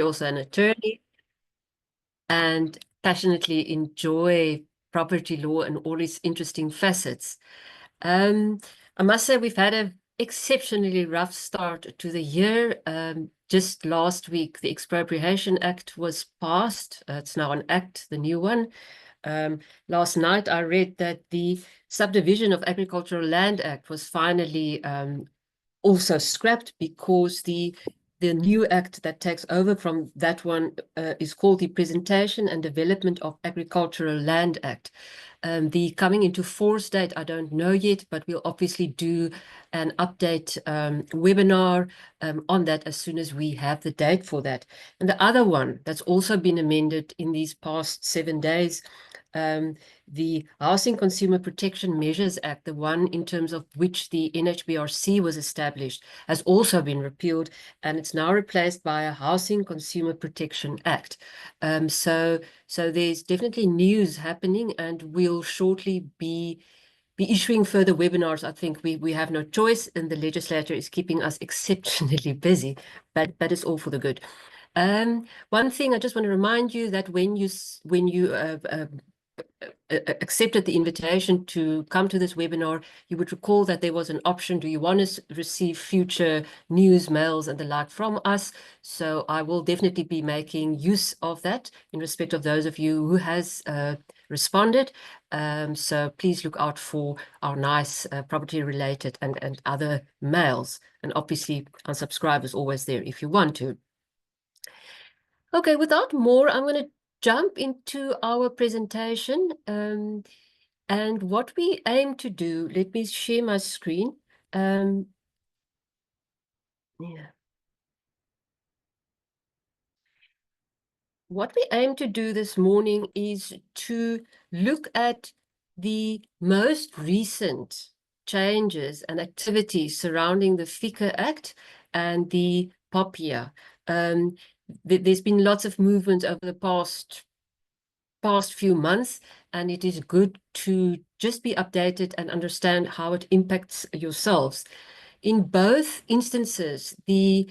also an attorney and passionately enjoy property law and all its interesting facets. I must say we've had an exceptionally rough start to the year. Just last week, the Expropriation Act was passed. It's now an act, the new one. Last night, I read that the Subdivision of Agricultural Land Act was finally also scrapped because the new act that takes over from that one is called the Presentation and Development of Agricultural Land Act. The coming into force date, I don't know yet, but we'll obviously do an update webinar on that as soon as we have the date for that. And the other one that's also been amended in these past 7 days, the Housing Consumer Protection Measures Act, the one in terms of which the NHBRC was established, has also been repealed, and it's now replaced by a Housing Consumer Protection Act. So there's definitely news happening, and we'll shortly be issuing further webinars. I think we have no choice, and the legislature is keeping us exceptionally busy, but it's all for the good. One thing I just want to remind you that when you accepted the invitation to come to this webinar, you would recall that there was an option. Do you want to receive future news, mails, and the like from us? So I will definitely be making use of that in respect of those of you who has responded. So please look out for our nice property-related and other mails. And obviously, unsubscribe is always there if you want to. Okay, without more, I'm going to jump into our presentation. And what we aim to do, let me share my screen. Yeah. What we aim to do this morning is to look at the most recent changes and activities surrounding the FICA Act and the POPIA. There's been lots of movement over the past few months, and it is good to just be updated and understand how it impacts yourselves. In both instances, the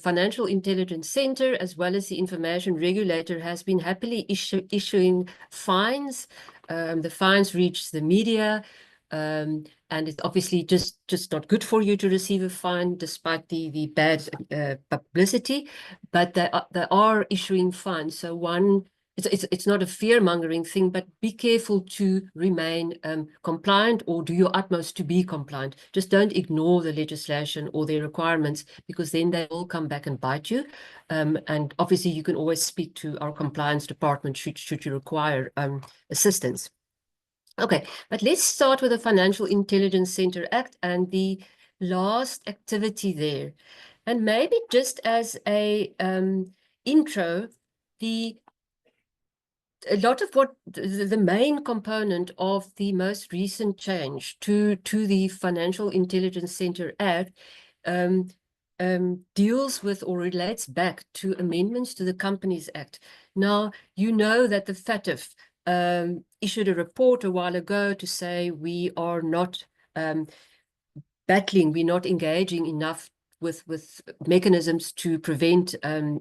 Financial Intelligence Center, as well as the Information Regulator, has been happily issuing fines. The fines reach the media, and it's obviously just not good for you to receive a fine despite the bad publicity, but they are issuing fines. So it's not a fear-mongering thing, but be careful to remain compliant, or do your utmost to be compliant. Just don't ignore the legislation or their requirements, because then they will come back and bite you. And obviously, you can always speak to our compliance department should you require assistance. Okay, but let's start with the Financial Intelligence Center Act and the last activity there. And maybe just as a intro, a lot of what the main component of the most recent change to the Financial Intelligence Center Act deals with or relates back to amendments to the Companies Act. Now, you know that the FATF issued a report a while ago to say we are not battling, we're not engaging enough with mechanisms to prevent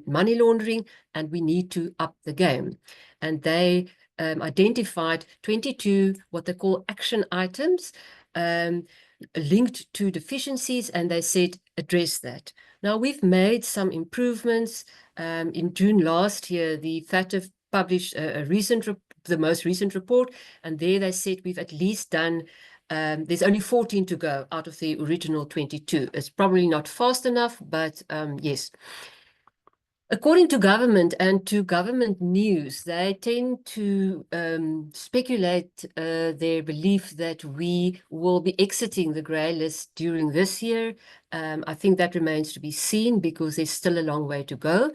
money laundering, and we need to up the game. And they identified 22 what they call action items linked to deficiencies, and they said address that. Now, we've made some improvements. In June last year, the FATF published the most recent report, and there they said we've at least done there's only 14 to go out of the original 22. It's probably not fast enough, but yes. According to government and to government news, they tend to speculate their belief that we will be exiting the grey list during this year. I think that remains to be seen, because there's still a long way to go.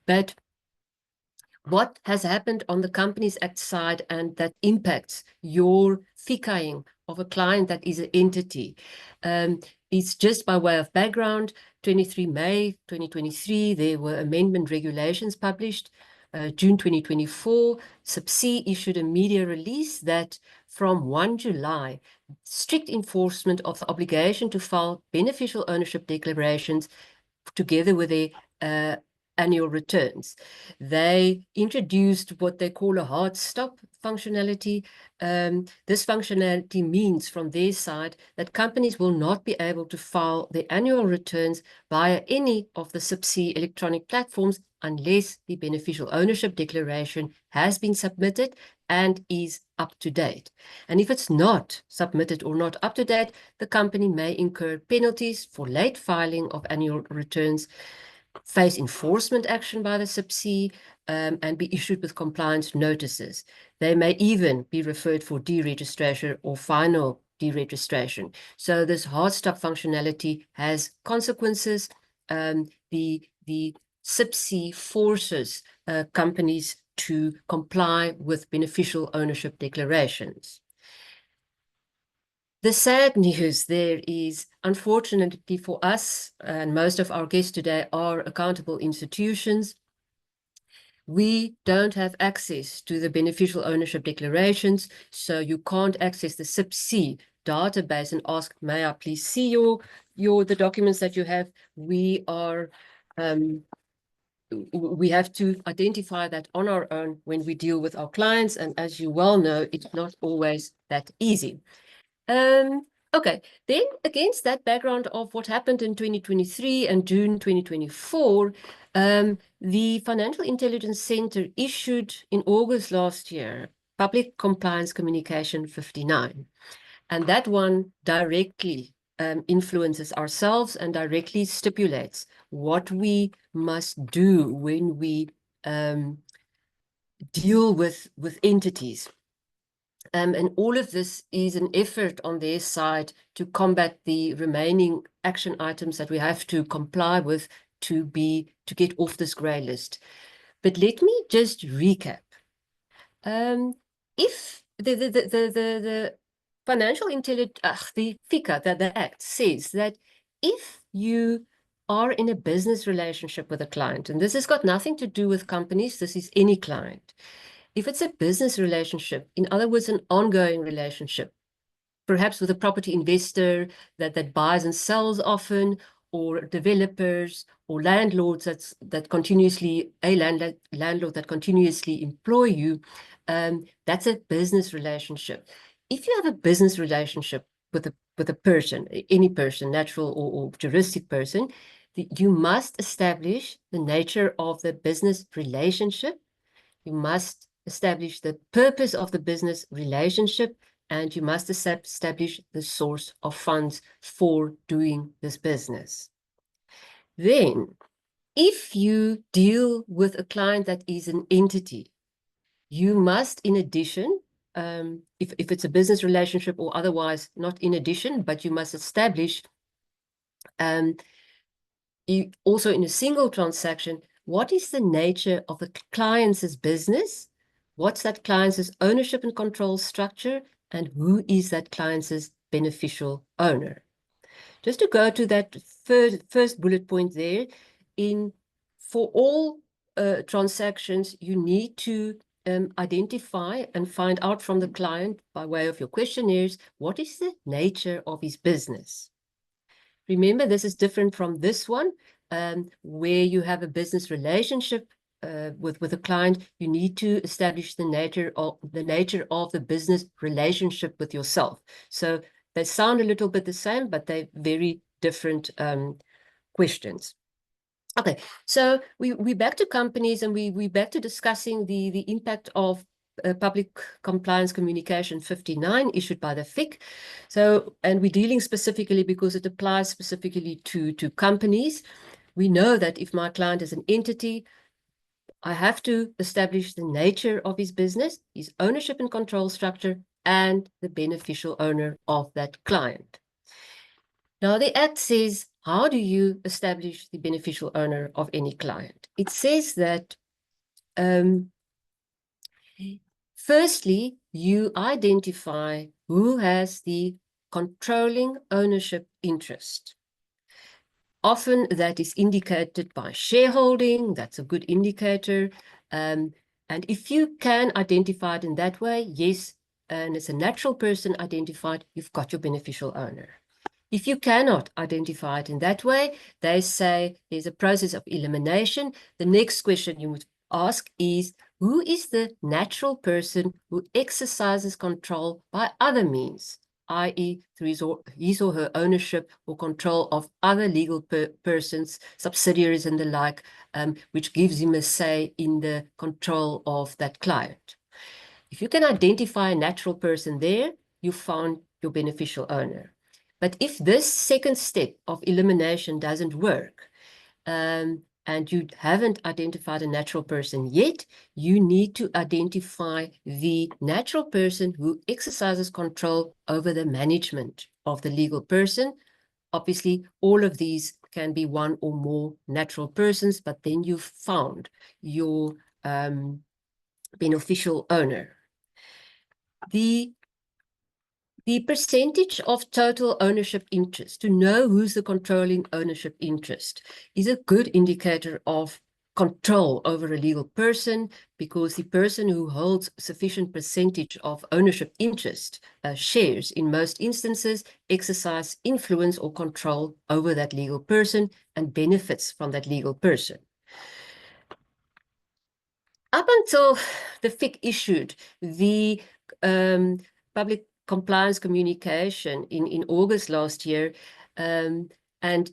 But what has happened on the Companies Act side and that impacts your FICAing of a client that is an entity? It's just by way of background. 23 May 2023, there were amendment regulations published. June 2024, Sub-C issued a media release that from 1 July, strict enforcement of the obligation to file beneficial ownership declarations together with their annual returns. They introduced what they call a hard stop functionality. This functionality means from their side that companies will not be able to file their annual returns via any of the sub-C electronic platforms unless the beneficial ownership declaration has been submitted and is up to date. And if it's not submitted or not up to date, the company may incur penalties for late filing of annual returns, face enforcement action by the sub-C, and be issued with compliance notices. They may even be referred for deregistration or final deregistration. So this hard stop functionality has consequences. The sub-C forces companies to comply with beneficial ownership declarations. The sad news there is, unfortunately for us, and most of our guests today are accountable institutions, we don't have access to the beneficial ownership declarations, so you can't access the sub-C database and ask, may I please see the documents that you have? We have to identify that on our own when we deal with our clients, and as you well know, it's not always that easy. Okay, then against that background of what happened in 2023 and June 2024, the Financial Intelligence Center issued in August last year Public Compliance Communication 59. And that one directly influences ourselves and directly stipulates what we must do when we deal with entities. And all of this is an effort on their side to combat the remaining action items that we have to comply with to get off this grey list. But let me just recap. If the Financial Intelligence, the FICA, the Act says that if you are in a business relationship with a client, and this has got nothing to do with companies, this is any client. If it's a business relationship, in other words, an ongoing relationship, perhaps with a property investor that buys and sells often, or developers or landlords that continuously, landlord that continuously employ you, that's a business relationship. If you have a business relationship with a person, any person, natural or juristic person, you must establish the nature of the business relationship. You must establish the purpose of the business relationship, and you must establish the source of funds for doing this business. Then, if you deal with a client that is an entity, you must, in addition, if it's a business relationship or otherwise, not in addition, but you must establish you also in a single transaction, what is the nature of the client's business? What's that client's ownership and control structure? And who is that client's beneficial owner? Just to go to that first bullet point there, for all transactions, you need to identify and find out from the client by way of your questionnaires, what is the nature of his business? Remember, this is different from this one, where you have a business relationship with a client. You need to establish the nature of the business relationship with yourself. So they sound a little bit the same, but they're very different questions. Okay, so we back to companies, and we back to discussing the impact of Public Compliance Communication 59 issued by the FIC. So, and we're dealing specifically because it applies specifically to companies. We know that if my client is an entity, I have to establish the nature of his business, his ownership and control structure, and the beneficial owner of that client. Now, the Act says, how do you establish the beneficial owner of any client? It says that firstly, you identify who has the controlling ownership interest. Often that is indicated by shareholding. That's a good indicator. And if you can identify it in that way, yes, and it's a natural person identified, you've got your beneficial owner. If you cannot identify it in that way, they say there's a process of elimination. The next question you would ask is, who is the natural person who exercises control by other means, i.e. through his or her ownership or control of other legal persons, subsidiaries and the like, which gives him a say in the control of that client. If you can identify a natural person there, you found your beneficial owner. But if this second step of elimination doesn't work, and you haven't identified a natural person yet, you need to identify the natural person who exercises control over the management of the legal person. Obviously, all of these can be one or more natural persons, but then you've found your beneficial owner. The percentage of total ownership interest, to know who's the controlling ownership interest, is a good indicator of control over a legal person, because the person who holds sufficient percentage of ownership interest shares, in most instances, exercise influence or control over that legal person and benefits from that legal person. Up until the FIC issued the public compliance communication in August last year, and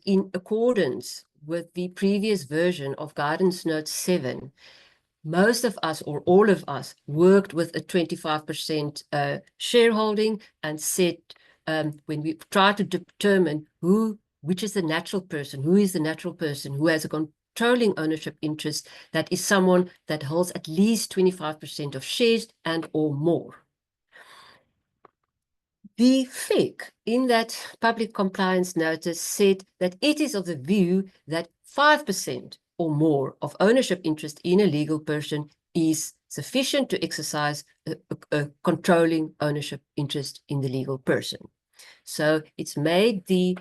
in accordance with the previous version of Guidance Note 7, most of us, or all of us, worked with a 25% shareholding and said, when we try to determine which is the natural person, who is the natural person who has a controlling ownership interest, that is someone that holds at least 25% of shares and or more. The FIC, in that public compliance notice, said that it is of the view that 5% or more of ownership interest in a legal person is sufficient to exercise a controlling ownership interest in the legal person. So it's made the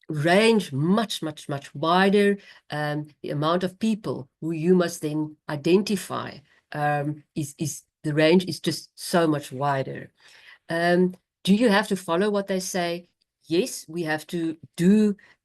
range much wider. The amount of people who you must then identify the range is just so much wider. Do you have to follow what they say? Yes, we have to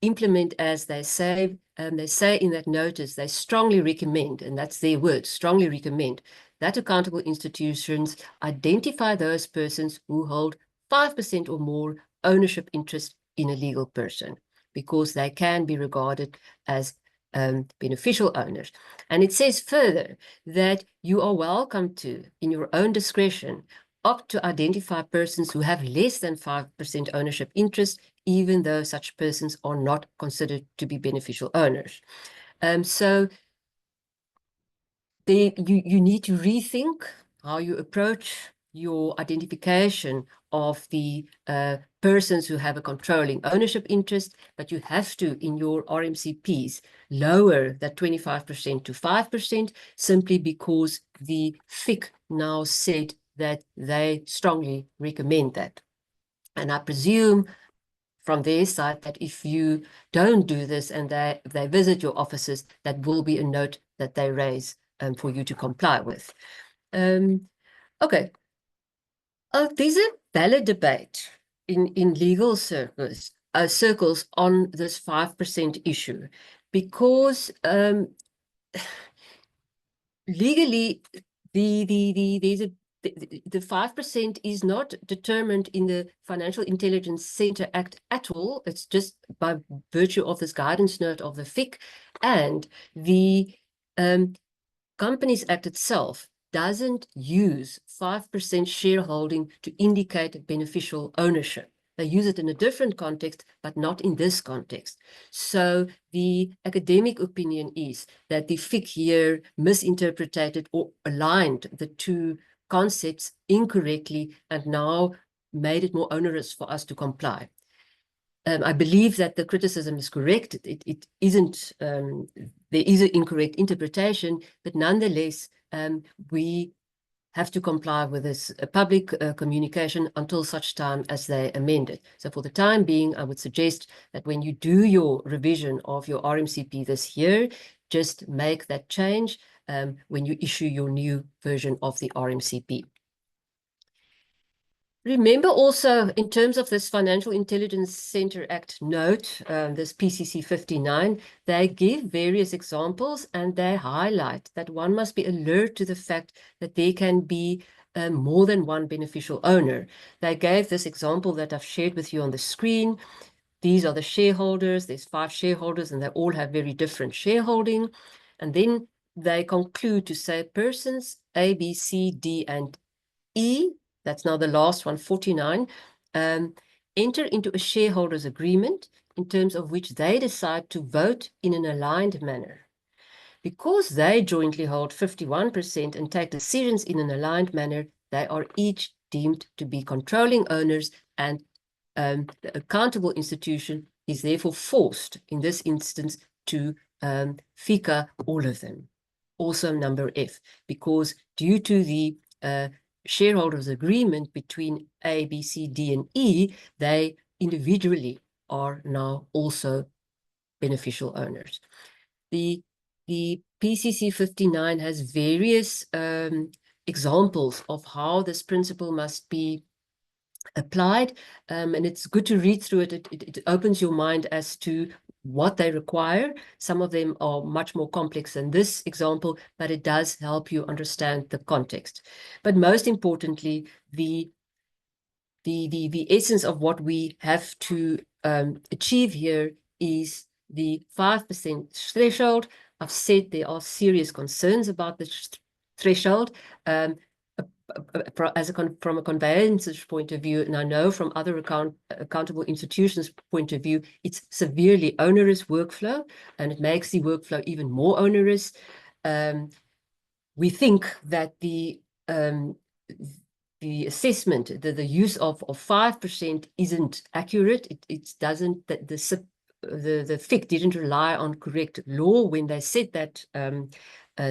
implement as they say. They say in that notice, they strongly recommend, and that's their word, strongly recommend, that accountable institutions identify those persons who hold 5% or more ownership interest in a legal person, because they can be regarded as beneficial owners. And it says further that you are welcome to, in your own discretion, opt to identify persons who have less than 5% ownership interest, even though such persons are not considered to be beneficial owners. So you need to rethink how you approach your identification of the persons who have a controlling ownership interest, but you have to, in your RMCPs, lower that 25% to 5%, simply because the FIC now said that they strongly recommend that. And I presume from their side that if you don't do this and they visit your offices, that will be a note that they raise for you to comply with. Okay. There's a valid debate in legal circles on this 5% issue, because legally the 5% is not determined in the Financial Intelligence Center Act at all. It's just by virtue of this guidance note of the FIC, and the Companies Act itself doesn't use 5% shareholding to indicate beneficial ownership. They use it in a different context, but not in this context. So the academic opinion is that the FIC here misinterpreted or aligned the two concepts incorrectly and now made it more onerous for us to comply. I believe that the criticism is correct. It isn't, there is an incorrect interpretation, but nonetheless, we have to comply with this public communication until such time as they amend it. So for the time being, I would suggest that when you do your revision of your RMCP this year, just make that change when you issue your new version of the RMCP. Remember also, in terms of this Financial Intelligence Center Act note, this PCC 59, they give various examples and they highlight that one must be alert to the fact that there can be more than one beneficial owner. They gave this example that I've shared with you on the screen. These are the shareholders. There's 5 shareholders and they all have very different shareholding. And then they conclude to say persons A, B, C, D, and E, that's now the last one, 49, enter into a shareholders agreement in terms of which they decide to vote in an aligned manner. Because they jointly hold 51% and take decisions in an aligned manner, they are each deemed to be controlling owners, and the accountable institution is therefore forced, in this instance, to FICA all of them. Also number F, because due to the shareholders agreement between A, B, C, D, and E, they individually are now also beneficial owners. The PCC 59 has various examples of how this principle must be applied, and it's good to read through it. It opens your mind as to what they require. Some of them are much more complex than this example, but it does help you understand the context. But most importantly, the essence of what we have to achieve here is the 5% threshold. I've said there are serious concerns about the threshold. From a conveyance's point of view, and I know from other accountable institutions' point of view, it's severely onerous workflow, and it makes the workflow even more onerous. We think that the assessment, the use of 5% isn't accurate. It doesn't, that the FIC didn't rely on correct law when they set that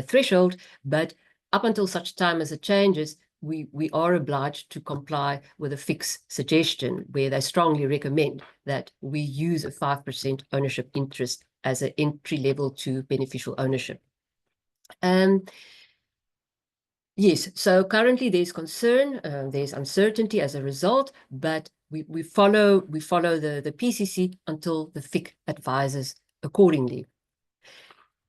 threshold, but up until such time as it changes, we are obliged to comply with a FIC's suggestion, where they strongly recommend that we use a 5% ownership interest as an entry level to beneficial ownership. Yes, so currently there's concern, there's uncertainty as a result, but we follow the PCC until the FIC advises accordingly.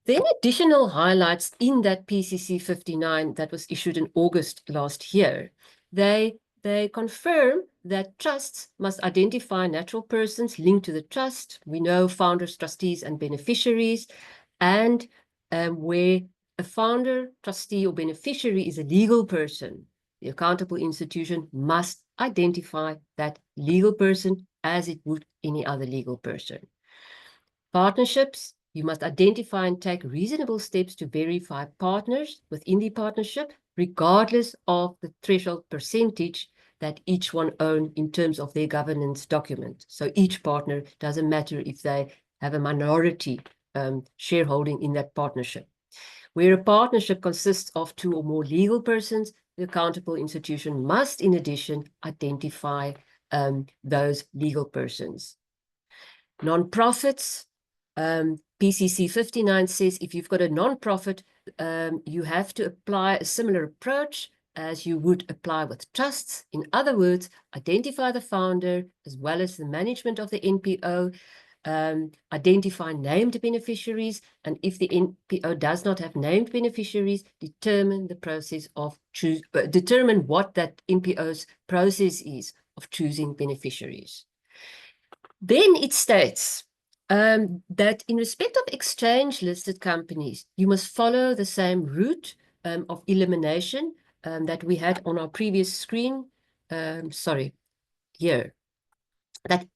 Then additional highlights in that PCC 59 that was issued in August last year. They confirm that trusts must identify natural persons linked to the trust. We know founders, trustees, and beneficiaries, and where a founder, trustee, or beneficiary is a legal person, the accountable institution must identify that legal person as it would any other legal person. Partnerships, you must identify and take reasonable steps to verify partners within the partnership, regardless of the threshold percentage that each one own in terms of their governance document. So each partner, doesn't matter if they have a minority shareholding in that partnership. Where a partnership consists of 2 or more legal persons, the accountable institution must, in addition, identify those legal persons. Non-profits, PCC 59 says if you've got a non-profit, you have to apply a similar approach as you would apply with trusts. In other words, identify the founder as well as the management of the NPO, identify named beneficiaries, and if the NPO does not have named beneficiaries, determine the process of determine what that NPO's process is of choosing beneficiaries. Then it states that in respect of exchange-listed companies, you must follow the same route of elimination that we had on our previous screen. Sorry, here. That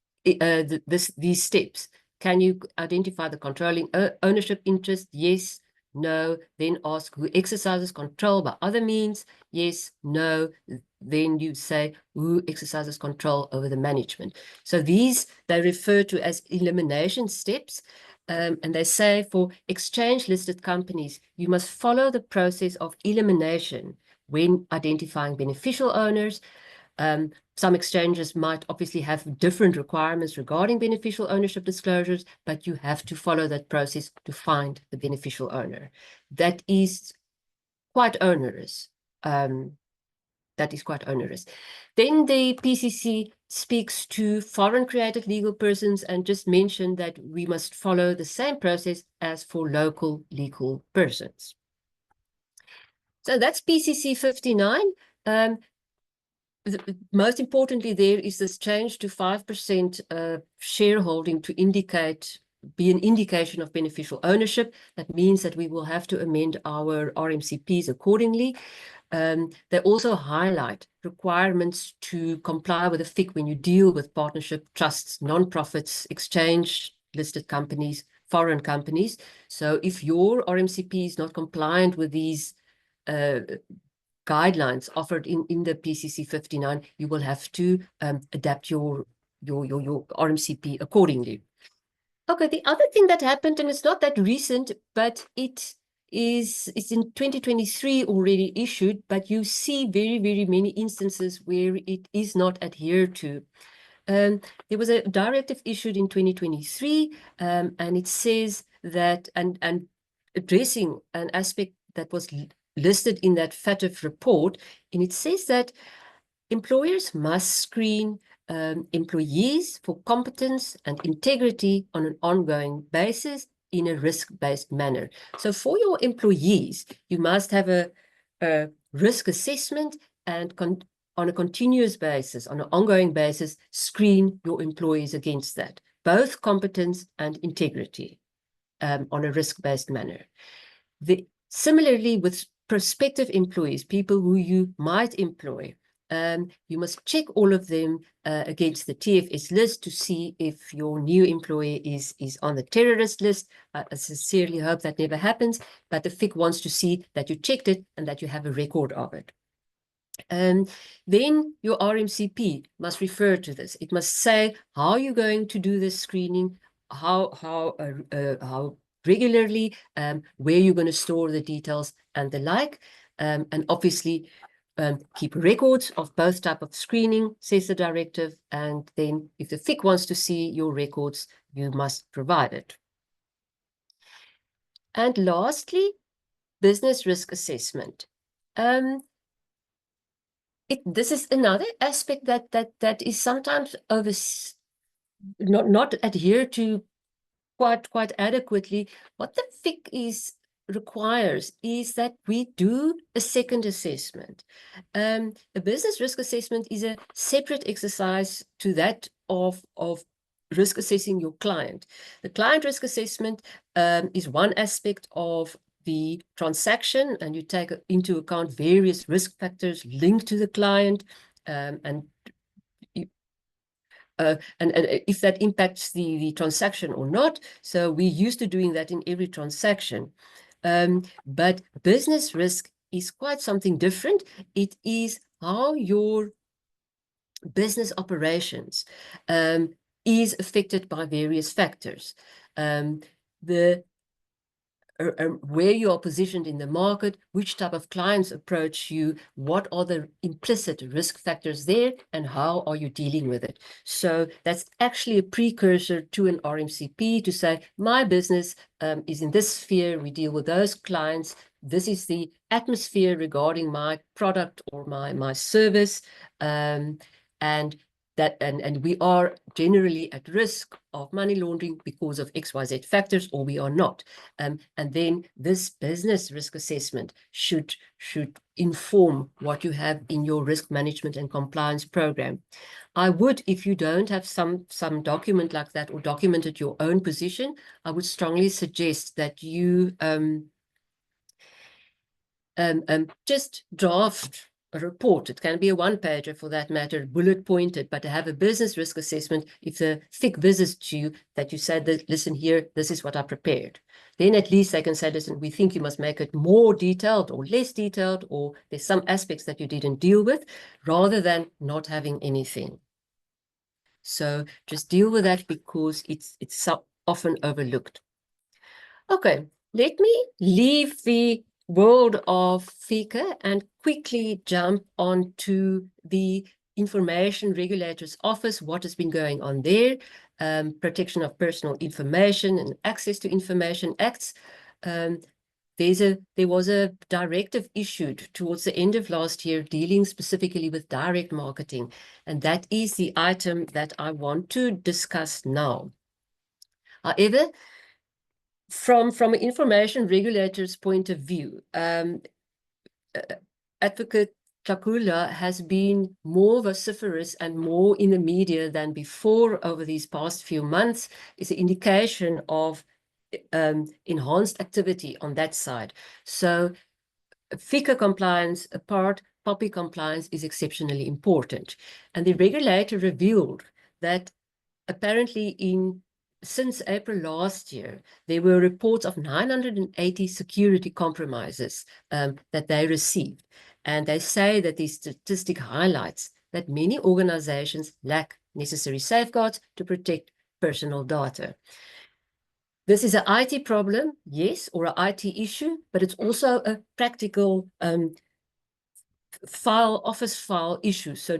these steps. Can you identify the controlling ownership interest? Yes, no. Then ask who exercises control by other means. Yes, no. Then you say who exercises control over the management. So these they refer to as elimination steps. And they say for exchange-listed companies, you must follow the process of elimination when identifying beneficial owners. Some exchanges might obviously have different requirements regarding beneficial ownership disclosures, but you have to follow that process to find the beneficial owner. That is quite onerous. that is quite onerous. Then the PCC speaks to foreign created legal persons and just mentioned that we must follow the same process as for local legal persons. So that's PCC 59. Most importantly, there is this change to 5% shareholding to be an indication of beneficial ownership. That means that we will have to amend our RMCPs accordingly. They also highlight requirements to comply with the FIC when you deal with partnership, trusts, non-profits, exchange listed companies, foreign companies. So if your RMCP is not compliant with these guidelines offered in the PCC 59, you will have to adapt your RMCP accordingly. Okay, the other thing that happened, and it's not that recent, but it's in 2023 already issued, but you see very, very many instances where it is not adhered to. There was a directive issued in 2023, and it says that, and addressing an aspect that was listed in that FATF report, and it says that employers must screen employees for competence and integrity on an ongoing basis in a risk-based manner. So for your employees, you must have a risk assessment and on a continuous basis, on an ongoing basis, screen your employees against that, both competence and integrity on a risk-based manner. Similarly, with prospective employees, people who you might employ, you must check all of them against the TFS list to see if your new employee is on the terrorist list. I sincerely hope that never happens, but the FIC wants to see that you checked it and that you have a record of it. Then your RMCP must refer to this. It must say how you're going to do this screening, how regularly, where you're going to store the details and the like, and obviously keep records of both type of screening, says the directive, and then if the FIC wants to see your records, you must provide it. And lastly, business risk assessment. This is another aspect that is sometimes not adhered to quite adequately. What the FIC requires is that we do a second assessment. A business risk assessment is a separate exercise to that of risk assessing your client. The client risk assessment is one aspect of the transaction, and you take into account various risk factors linked to the client, and if that impacts the transaction or not. So we're used to doing that in every transaction. But business risk is quite something different. It is how your business operations is affected by various factors. Where you are positioned in the market, which type of clients approach you, what are the implicit risk factors there, and how are you dealing with it. So that's actually a precursor to an RMCP to say, my business is in this sphere, we deal with those clients, this is the atmosphere regarding my product or my service, and we are generally at risk of money laundering because of XYZ factors, or we are not. And then this business risk assessment should inform what you have in your risk management and compliance program. I would, if you don't have some document like that or documented your own position, I would strongly suggest that you just draft a report. It can be a one-pager for that matter, bullet pointed, but to have a business risk assessment, if the FIC visits you, that you said that, listen here, this is what I prepared. Then at least they can say, listen, we think you must make it more detailed or less detailed, or there's some aspects that you didn't deal with, rather than not having anything. So just deal with that because it's so often overlooked. Okay, let me leave the world of FICA and quickly jump onto the Information Regulator's office, what has been going on there, Protection of Personal Information and Access to Information Acts. there was a directive issued towards the end of last year dealing specifically with direct marketing, and that is the item that I want to discuss now. However, from an information regulator's point of view, Advocate Tlakula has been more vociferous and more in the media than before over these past few months. Is an indication of enhanced activity on that side. So FICA compliance apart, POPI compliance is exceptionally important. And the regulator revealed that apparently since April last year, there were reports of 980 security compromises that they received. And they say that this statistic highlights that many organizations lack necessary safeguards to protect personal data. This is an IT problem, yes, or an IT issue, but it's also a practical office file issue. So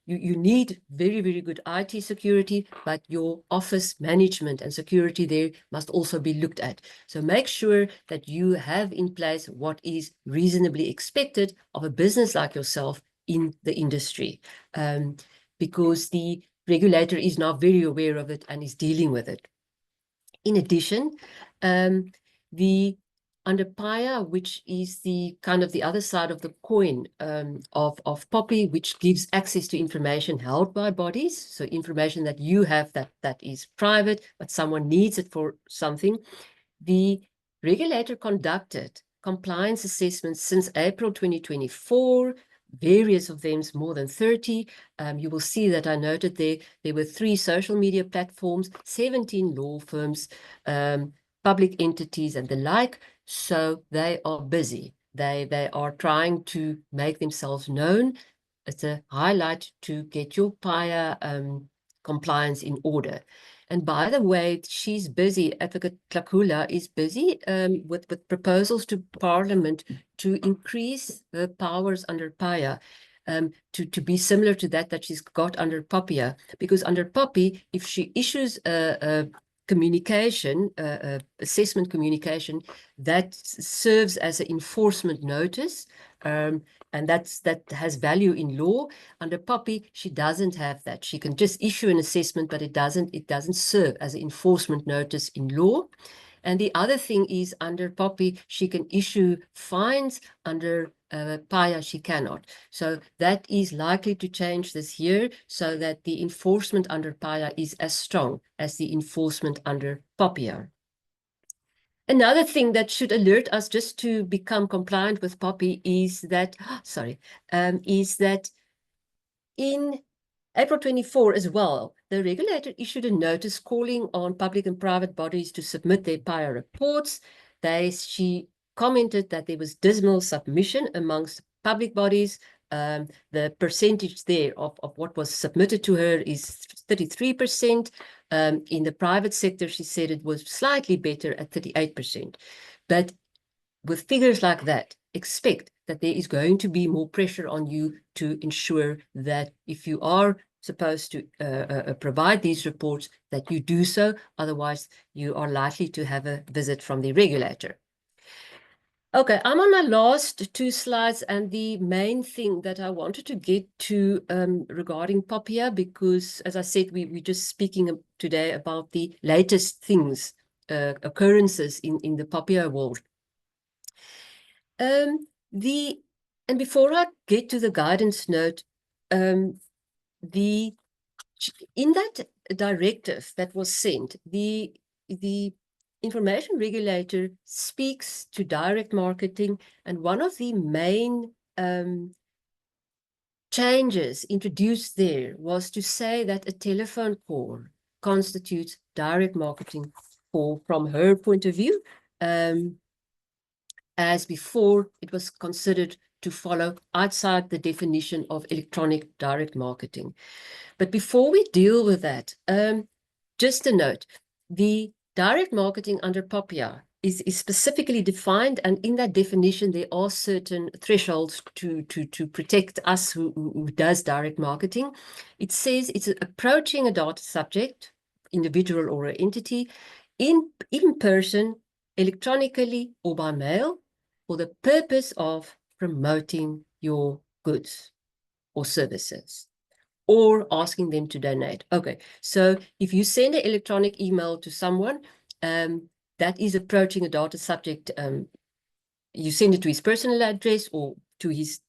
you need very, very good IT security, but your office management and security there must also be looked at. So make sure that you have in place what is reasonably expected of a business like yourself in the industry, because the regulator is now very aware of it and is dealing with it. In addition, under POPIA, which is the kind of the other side of the coin of POPI, which gives access to information held by bodies, so information that you have that is private, but someone needs it for something. The regulator conducted compliance assessments since April 2024, various of them, more than 30. You will see that I noted there were 3 social media platforms, 17 law firms, public entities and the like. So they are busy. They are trying to make themselves known. It's a highlight to get your POPIA compliance in order. And by the way, she's busy, Advocate Tlakula is busy with proposals to Parliament to increase her powers under POPIA to be similar to that she's got under POPIA. Because under POPI, if she issues a communication, assessment communication, that serves as an enforcement notice, and that has value in law. Under POPI, she doesn't have that. She can just issue an assessment, but it doesn't serve as an enforcement notice in law. And the other thing is, under POPI, she can issue fines. Under POPIA, she cannot. So that is likely to change this year, so that the enforcement under POPIA is as strong as the enforcement under POPIA. Another thing that should alert us just to become compliant with POPI is that, is that in April 24 as well, the regulator issued a notice calling on public and private bodies to submit their POPIA reports. She commented that there was dismal submission amongst public bodies. The percentage there of what was submitted to her is 33%. In the private sector, she said it was slightly better at 38%. But with figures like that, expect that there is going to be more pressure on you to ensure that if you are supposed to provide these reports, that you do so. Otherwise, you are likely to have a visit from the regulator. Okay, I'm on my last 2 slides, and the main thing that I wanted to get to regarding POPIA, because as I said, we're just speaking today about the latest things, occurrences in the POPIA world. And before I get to the guidance note, in that directive that was sent, the Information Regulator speaks to direct marketing, and one of the main changes introduced there was to say that a telephone call constitutes direct marketing from her point of view, as before it was considered to follow outside the definition of electronic direct marketing. But before we deal with that, just a note, the direct marketing under POPIA is specifically defined, and in that definition there are certain thresholds to protect us who does direct marketing. It says it's approaching a data subject, individual or an entity, in person, electronically or by mail for the purpose of promoting your goods or services, or asking them to donate. Okay, so if you send an electronic email to someone, that is approaching a data subject. You send it to his personal address or to his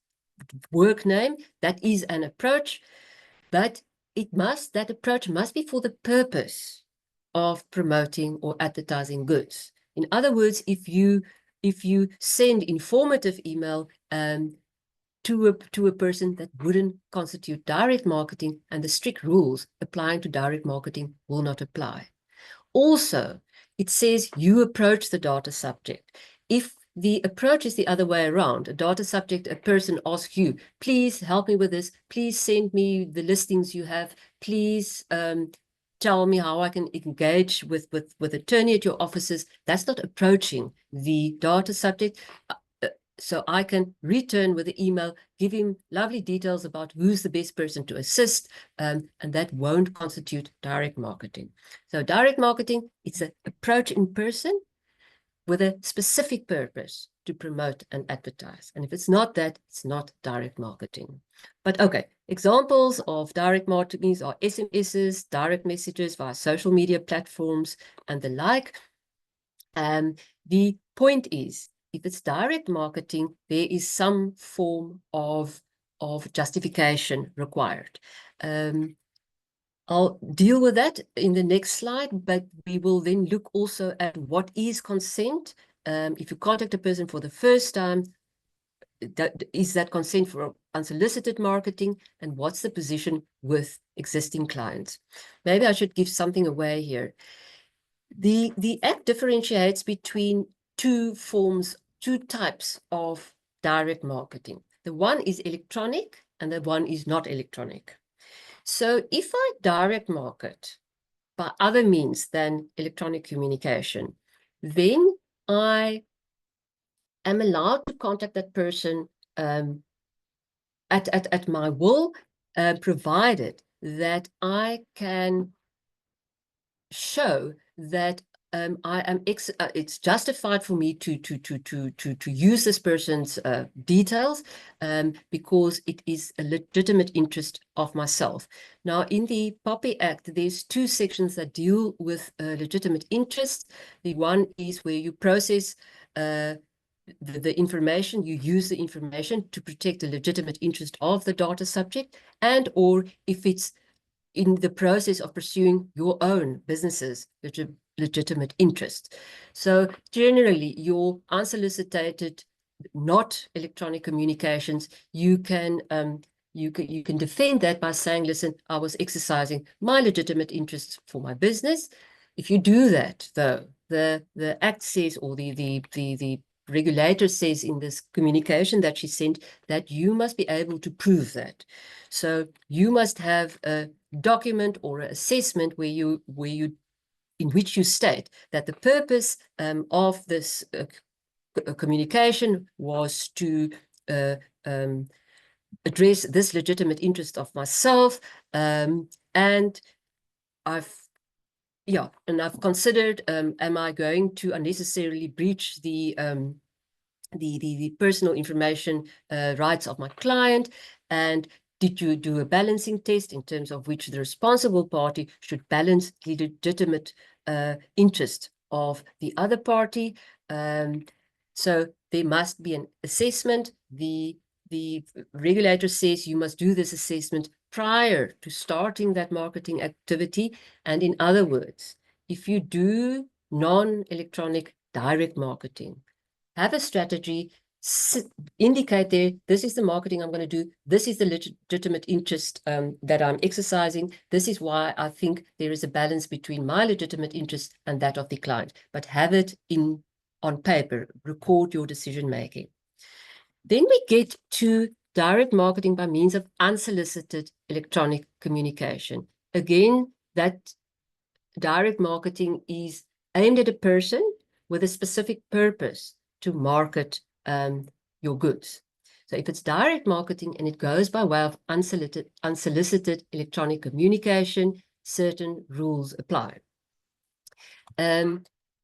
work name. That is an approach, but that approach must be for the purpose of promoting or advertising goods. In other words, if you send informative email to a person, that wouldn't constitute direct marketing, and the strict rules applying to direct marketing will not apply. Also, it says you approach the data subject. If the approach is the other way around, a data subject, a person asks you, please help me with this, please send me the listings you have, please tell me how I can engage with attorney at your offices. That's not approaching the data subject. So I can return with the email, give him lovely details about who's the best person to assist, and that won't constitute direct marketing. So direct marketing, it's an approach in person with a specific purpose to promote and advertise. And if it's not that, it's not direct marketing. But okay, examples of direct marketing are SMSs, direct messages via social media platforms, and the like. The point is, if it's direct marketing, there is some form of justification required. I'll deal with that in the next slide, but we will then look also at what is consent. If you contact a person for the first time, is that consent for unsolicited marketing, and what's the position with existing clients? Maybe I should give something away here. The Act differentiates between two types of direct marketing. The one is electronic and the one is not electronic. So if I direct market by other means than electronic communication, then I am allowed to contact that person at my will, provided that I can show that it's justified for me to use this person's details because it is a legitimate interest of myself. Now, in the POPIA Act, there's two sections that deal with legitimate interest. The one is where you process the information, you use the information to protect the legitimate interest of the data subject, and or if it's in the process of pursuing your own business's legitimate interest. So generally, your unsolicited, not electronic communications, you can defend that by saying, listen, I was exercising my legitimate interests for my business. If you do that, though, the Act says, or the regulator says in this communication that she sent, that you must be able to prove that. So you must have a document or an assessment in which you state that the purpose of this communication was to address this legitimate interest of myself, and I've considered, am I going to unnecessarily breach the personal information rights of my client, and did you do a balancing test in terms of which the responsible party should balance the legitimate interest of the other party? So there must be an assessment. The regulator says you must do this assessment prior to starting that marketing activity. And in other words, if you do non-electronic direct marketing, have a strategy, indicate there, this is the marketing I'm going to do, this is the legitimate interest that I'm exercising, this is why I think there is a balance between my legitimate interest and that of the client, but have it on paper, record your decision making. Then we get to direct marketing by means of unsolicited electronic communication. Again, that direct marketing is aimed at a person with a specific purpose to market your goods. So if it's direct marketing and it goes by way of unsolicited electronic communication, certain rules apply.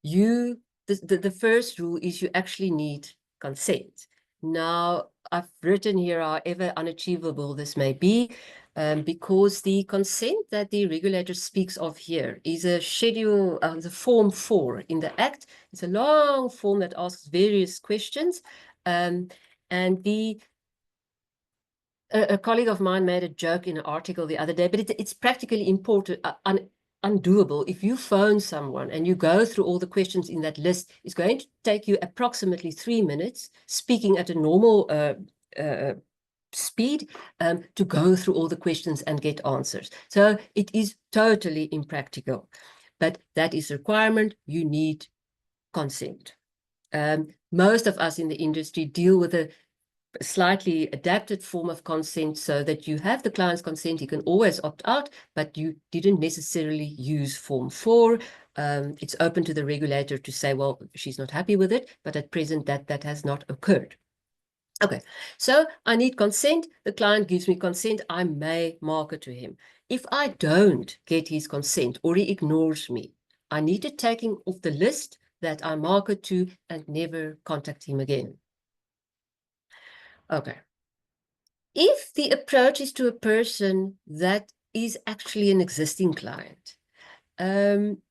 You the first rule is you actually need consent. Now, I've written here, however unachievable this may be, because the consent that the regulator speaks of here is a schedule, the Form 4 in the Act. It's a long form that asks various questions. And a colleague of mine made a joke in an article the other day, but it's practically important, undoable. If you phone someone and you go through all the questions in that list, it's going to take you approximately 3 minutes, speaking at a normal speed, to go through all the questions and get answers. So it is totally impractical, but that is a requirement. You need consent. Most of us in the industry deal with a slightly adapted form of consent so that you have the client's consent. You can always opt out, but you didn't necessarily use Form 4. It's open to the regulator to say, well, she's not happy with it, but at present that has not occurred. Okay, so I need consent. The client gives me consent. I may market to him. If I don't get his consent or he ignores me, I need to take him off the list that I market to and never contact him again. Okay. If the approach is to a person that is actually an existing client, then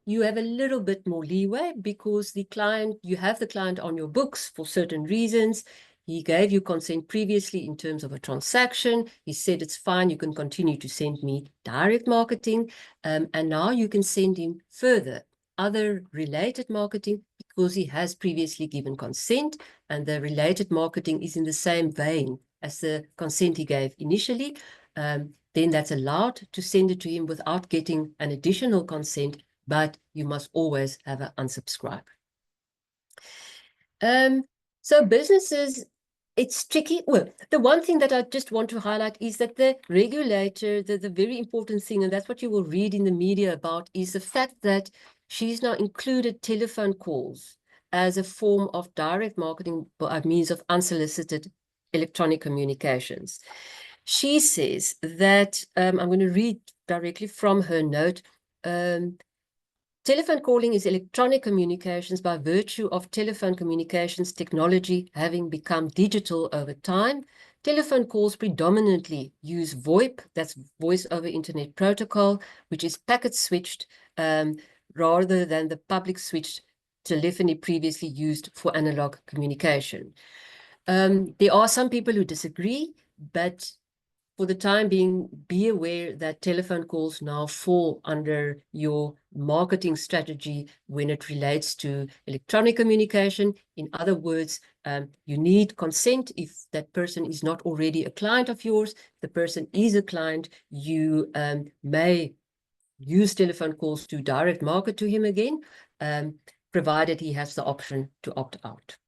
you have a little bit more leeway because you have the client on your books for certain reasons. He gave you consent previously in terms of a transaction. He said it's fine, you can continue to send me direct marketing, and now you can send him further other related marketing because he has previously given consent, and the related marketing is in the same vein as the consent he gave initially. Then that's allowed to send it to him without getting an additional consent, but you must always have an unsubscribe. So businesses, it's tricky. Well, the one thing that I just want to highlight is that the regulator, the very important thing, and that's what you will read in the media about, is the fact that she's now included telephone calls as a form of direct marketing by means of unsolicited electronic communications. She says that, I'm going to read directly from her note, telephone calling is electronic communications by virtue of telephone communications technology having become digital over time. Telephone calls predominantly use VoIP, that's Voice over Internet Protocol, which is packet switched rather than the public switched telephony previously used for analog communication. There are some people who disagree, but for the time being, be aware that telephone calls now fall under your marketing strategy when it relates to electronic communication. In other words, you need consent if that person is not already a client of yours. If the person is a client, you may use telephone calls to direct market to him again, provided he has the option to opt out.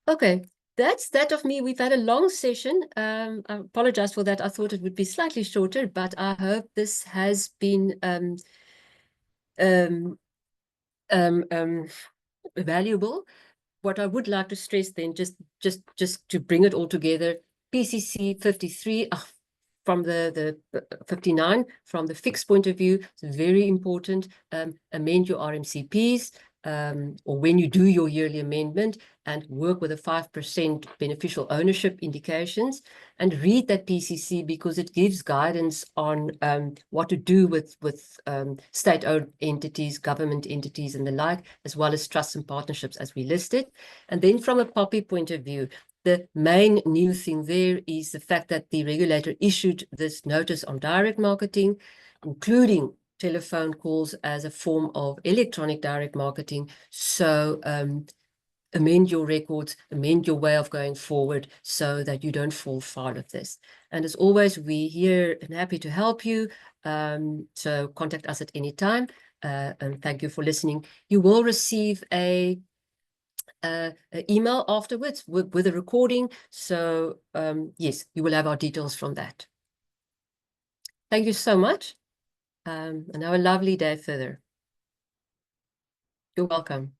Okay. That's that of me. We've had a long session. I apologize for that. I thought it would be slightly shorter, but I hope this has been valuable. What I would like to stress then, just to bring it all together, PCC 53, from the 59, from the fixed point of view, it's very important. Amend your RMCPs, or when you do your yearly amendment, and work with a 5% beneficial ownership indications, and read that PCC because it gives guidance on what to do with state-owned entities, government entities, and the like, as well as trusts and partnerships as we listed. And then from a POPI point of view, the main new thing there is the fact that the regulator issued this notice on direct marketing, including telephone calls as a form of electronic direct marketing. So amend your records, amend your way of going forward so that you don't fall foul of this. And as always, we're here and happy to help you. So contact us at any time. And thank you for listening. You will receive an email afterwards with a recording. So yes, you will have our details from that. Thank you so much. And have a lovely day further. You're welcome.